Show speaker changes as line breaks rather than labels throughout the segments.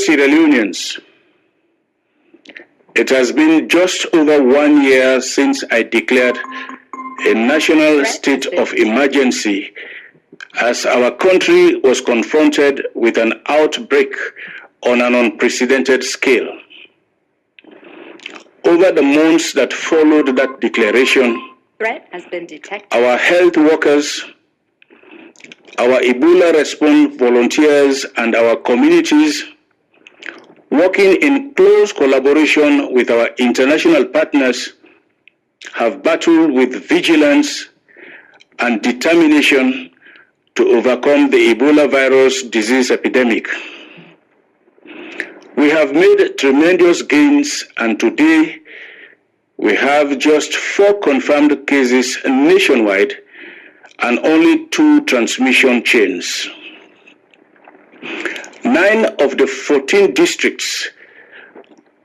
Sierra Leoneans, it has been just over 1 year since I declared a national state of emergency as our country was confronted with an outbreak on an unprecedented scale. Over the months that followed that declaration,
threat has been detected.
Our health workers, our Ebola response volunteers, and our communities, working in close collaboration with our international partners, have battled with vigilance and determination to overcome the Ebola virus disease epidemic. We have made tremendous gains, and today we have just 4 confirmed cases nationwide and only 2 transmission chains. 9 of the 14 districts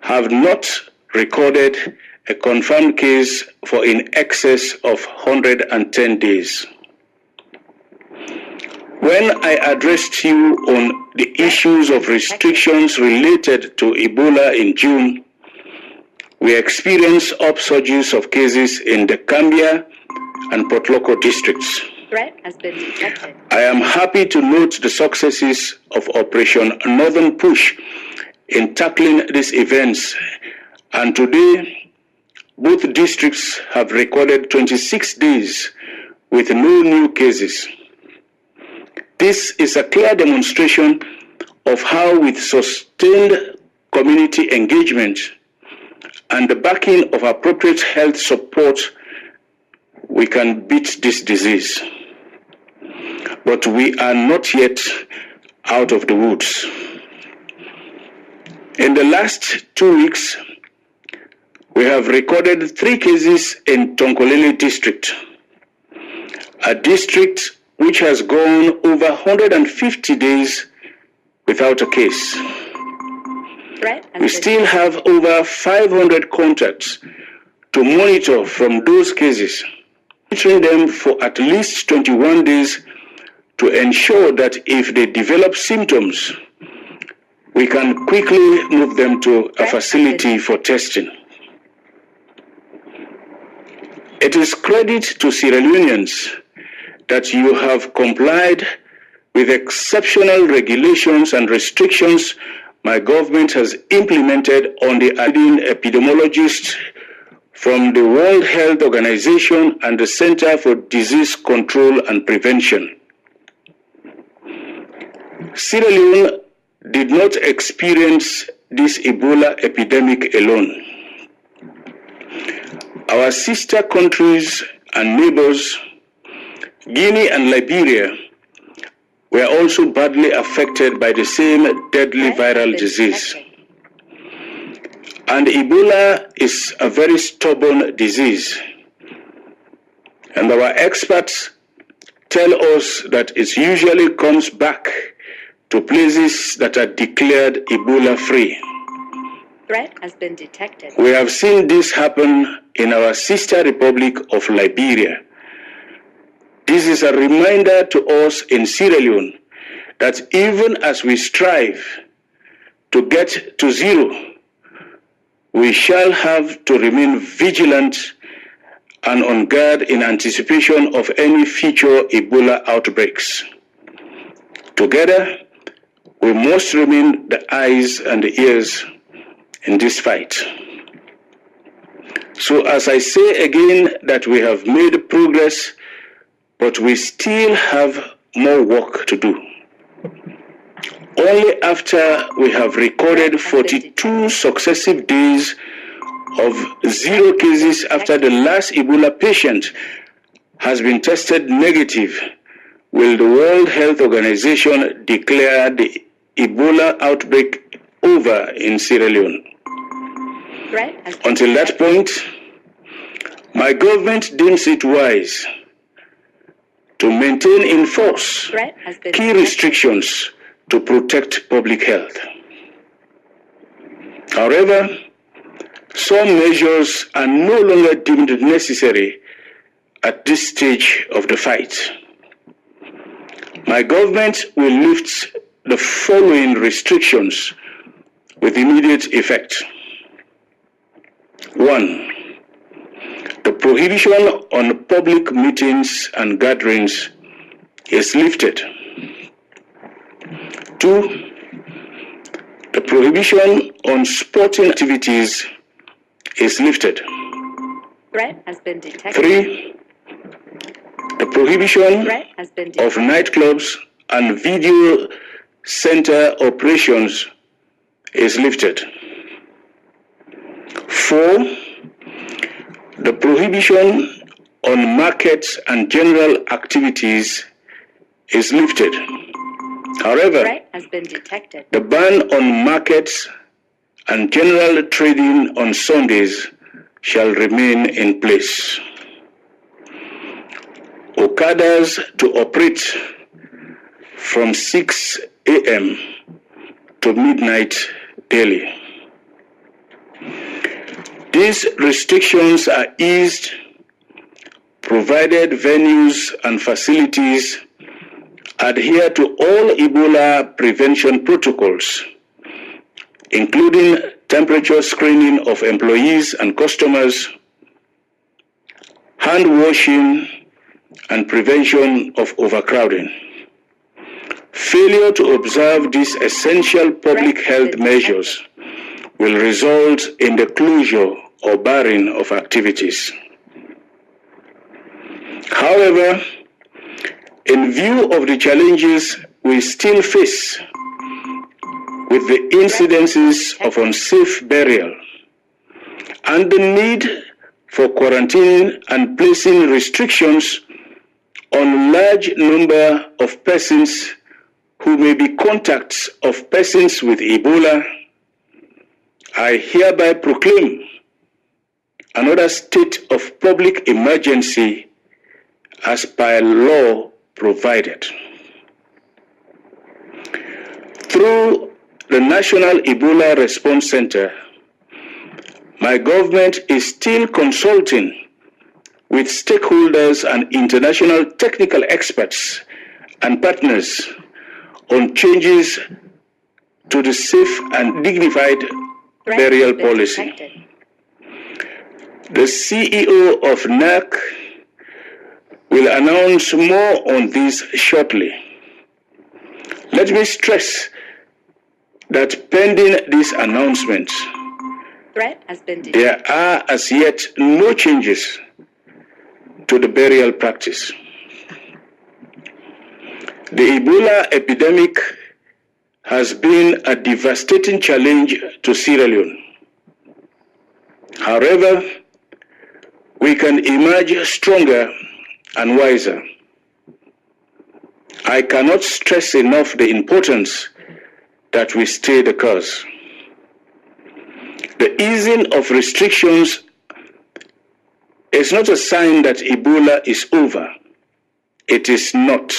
have not recorded a confirmed case for in excess of 110 days. When I addressed you on the issues of restrictions related to Ebola in June, we experienced upsurges of cases in the Cambia and Potloko districts.
Threat has been detected.
I am happy to note the successes of Operation Northern Push in tackling these events, and today both districts have recorded 26 days with no new cases. This is a clear demonstration of how, with sustained community engagement and the backing of appropriate health support, we can beat this disease. But we are not yet out of the woods. In the last 2 weeks, we have recorded 3 cases in Tonkolele district, a district which has gone over 150 days without a case. We still have over 500 contacts to monitor from those cases, monitoring them for at least 21 days to ensure that if they develop symptoms, we can quickly move them to a facility for testing. It is credit to Sierra Leoneans that you have complied with exceptional regulations and restrictions my government has implemented on the leading epidemiologists from the World Health Organization and the Center for Disease Control and Prevention. Sierra Leone did not experience this Ebola epidemic alone. Our sister countries and neighbors, Guinea and Liberia, were also badly affected by the same deadly viral disease. And Ebola is a very stubborn disease. And our experts tell us that it usually comes back to places that are declared Ebola-free.
Threat has been detected.
We have seen this happen in our sister republic of Liberia. This is a reminder to us in Sierra Leone that even as we strive to get to zero, we shall have to remain vigilant and on guard in anticipation of any future Ebola outbreaks. Together, we must remain the eyes and the ears in this fight. So as I say again that we have made progress, but we still have more work to do. Only after we have recorded 42 successive days of 0 cases after the last Ebola patient has been tested negative will the World Health Organization declare the Ebola outbreak over in Sierra Leone. Until that point, my government deems it wise to maintain in force key restrictions to protect public health. However, some measures are no longer deemed necessary at this stage of the fight. My government will lift the following restrictions with immediate effect. 1. The prohibition on public meetings and gatherings is lifted. 2. The prohibition on sporting activities is lifted.
Threat has been detected.
3. The prohibition
Threat has been
of
detected.
nightclubs and video center operations is lifted. 4. The prohibition on markets and general activities is lifted. However,
Threat has been detected.
the ban on markets and general trading on Sundays shall remain in place. Okadas to operate from 6 a.m. to midnight daily. These restrictions are eased provided venues and facilities adhere to all Ebola prevention protocols, including temperature screening of employees and customers, hand washing, and prevention of overcrowding. Failure to observe these essential public health measures will result in the closure or barring of activities. However, in view of the challenges we still face with the incidences of unsafe burial and the need for quarantine and placing restrictions on large number of persons who may be contacts of persons with Ebola, I hereby proclaim another state of public emergency as by law provided. Through the National Ebola Response Center, my government is still consulting with stakeholders and international technical experts and partners on changes to the safe and dignified burial policy. The CEO of NAC will announce more on this shortly. Let me stress that pending this announcement,
Threat has been detected.
there are as yet no changes to the burial practice. The Ebola epidemic has been a devastating challenge to Sierra Leone. However, we can emerge stronger and wiser. I cannot stress enough the importance that we stay the course. The easing of restrictions is not a sign that Ebola is over. It is not.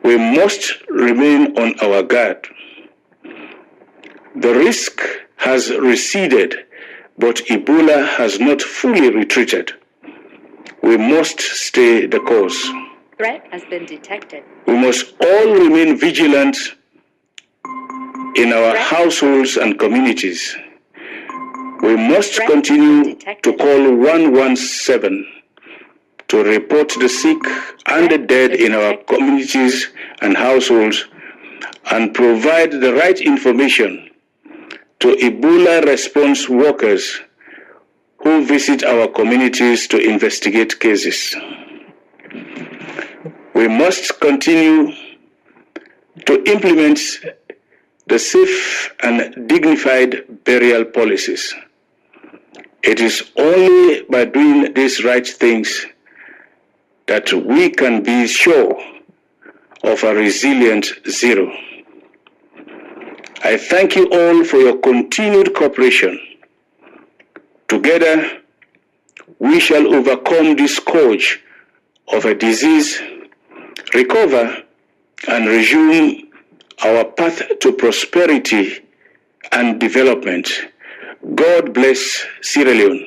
We must remain on our guard. The risk has receded, but Ebola has not fully retreated. We must stay the course.
Threat has been detected.
We must all remain vigilant in our households and communities. We must continue to call 117 to report the sick and the dead in our communities and households and provide the right information to Ebola response workers who visit our communities to investigate cases. We must continue to implement the safe and dignified burial policies. It is only by doing these right things that we can be sure of a resilient zero. I thank you all for your continued cooperation. Together, we shall overcome this scourge of a disease, recover, and resume our path to prosperity and development. God bless Sierra Leone.